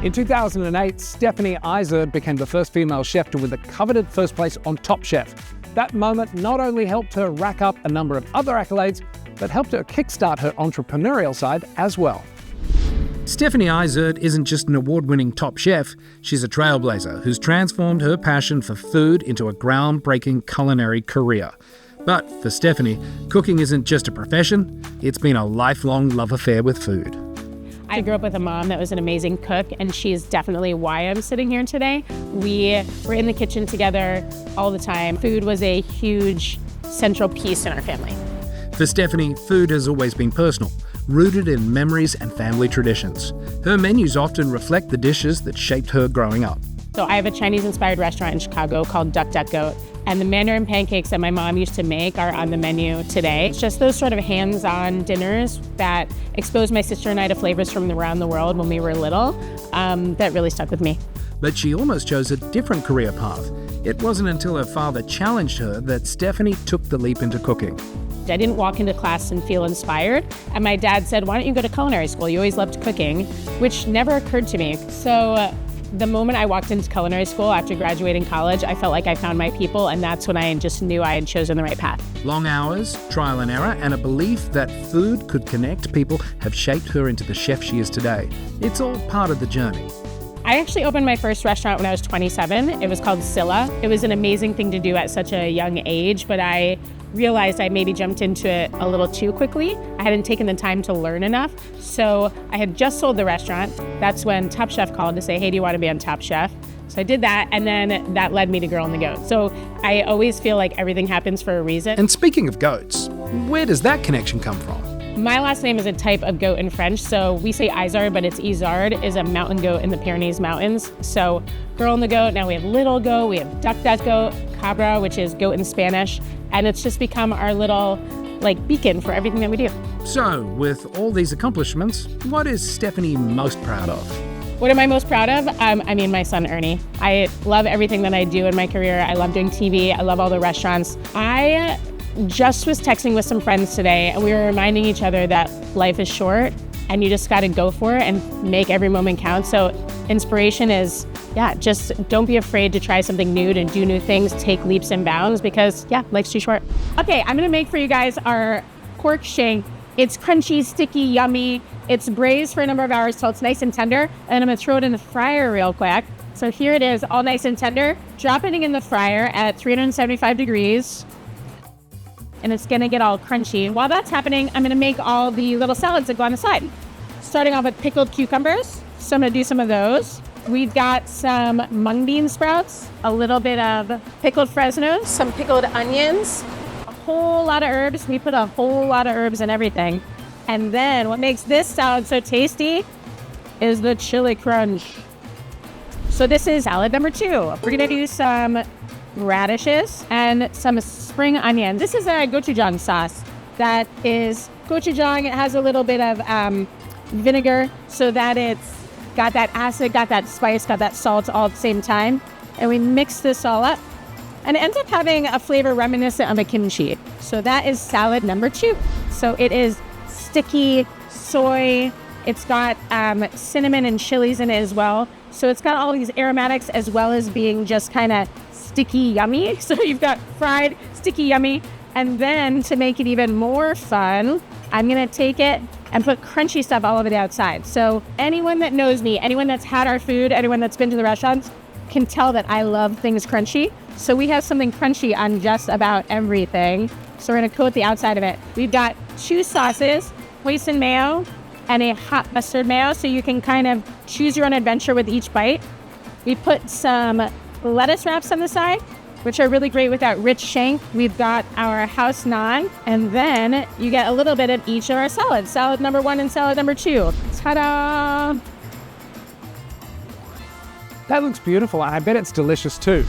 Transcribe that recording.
In 2008, Stephanie Izard became the first female chef to win the coveted first place on Top Chef. That moment not only helped her rack up a number of other accolades, but helped her kickstart her entrepreneurial side as well. Stephanie Izard isn't just an award-winning top chef, she's a trailblazer who's transformed her passion for food into a groundbreaking culinary career. But for Stephanie, cooking isn't just a profession, it's been a lifelong love affair with food. I grew up with a mom that was an amazing cook, and she is definitely why I'm sitting here today. We were in the kitchen together all the time. Food was a huge central piece in our family. For Stephanie, food has always been personal, rooted in memories and family traditions. Her menus often reflect the dishes that shaped her growing up. So I have a Chinese-inspired restaurant in Chicago called Duck Duck Goat, and the Mandarin pancakes that my mom used to make are on the menu today. It's just those sort of hands-on dinners that exposed my sister and I to flavors from around the world when we were little that really stuck with me. But she almost chose a different career path. It wasn't until her father challenged her that Stephanie took the leap into cooking. I didn't walk into class and feel inspired, and my dad said, "Why don't you go to culinary school? You always loved cooking," which never occurred to me. So the moment I walked into culinary school after graduating college, I felt like I found my people, and that's when I just knew I had chosen the right path. Long hours, trial and error, and a belief that food could connect people have shaped her into the chef she is today. It's all part of the journey. I actually opened my first restaurant when I was 27. It was called Scylla. It was an amazing thing to do at such a young age, but I realized I maybe jumped into it a little too quickly. I hadn't taken the time to learn enough. So I had just sold the restaurant. That's when Top Chef called to say, "Hey, do you want to be on Top Chef?" So I did that, and then that led me to Girl on the Goat. So I always feel like everything happens for a reason. And speaking of goats, where does that connection come from? My last name is a type of goat in French, so we say Izard, but it's Izard, is a mountain goat in the Pyrenees Mountains. So Girl on the Goat, now we have Little Goat, we have Duck Duck Goat, Cabra, which is goat in Spanish, and it's just become our little beacon for everything that we do. So, with all these accomplishments, what is Stephanie most proud of? What am I most proud of? My son Ernie. I love everything that I do in my career. I love doing TV, I love all the restaurants. I just was texting with some friends today, and we were reminding each other that life is short and you just got to go for it and make every moment count. So inspiration is, just don't be afraid to try something new, to do new things, take leaps and bounds, because life's too short. Okay, I'm gonna make for you guys our pork shank. It's crunchy, sticky, yummy. It's braised for a number of hours till it's nice and tender, and I'm gonna throw it in the fryer real quick. So here it is, all nice and tender. Drop it in the fryer at 375 degrees. And it's gonna get all crunchy. While that's happening, I'm gonna make all the little salads that go on the side. Starting off with pickled cucumbers. So I'm gonna do some of those. We've got some mung bean sprouts, a little bit of pickled Fresnos, some pickled onions, a whole lot of herbs. We put a whole lot of herbs in everything. And then what makes this salad so tasty is the chili crunch. So this is salad number 2. We're gonna do some radishes and some spring onion. This is a gochujang sauce. That is gochujang. It has a little bit of vinegar so that it's got that acid, got that spice, got that salt all at the same time. And we mix this all up, and it ends up having a flavor reminiscent of a kimchi. So that is salad number 2. So it is sticky soy. It's got cinnamon and chilies in it as well. So it's got all these aromatics as well as being just kind of sticky yummy. So you've got fried, sticky yummy. And then to make it even more fun, I'm gonna take it and put crunchy stuff all over the outside. So anyone that knows me, anyone that's had our food, anyone that's been to the restaurants can tell that I love things crunchy. So we have something crunchy on just about everything. So we're gonna coat the outside of it. We've got 2 sauces, hoisin mayo and a hot mustard mayo, so you can kind of choose your own adventure with each bite. We put some lettuce wraps on the side, which are really great with that rich shank. We've got our house naan, and then you get a little bit of each of our salads. Salad number 1 and salad number 2. Ta-da! That looks beautiful, and I bet it's delicious too.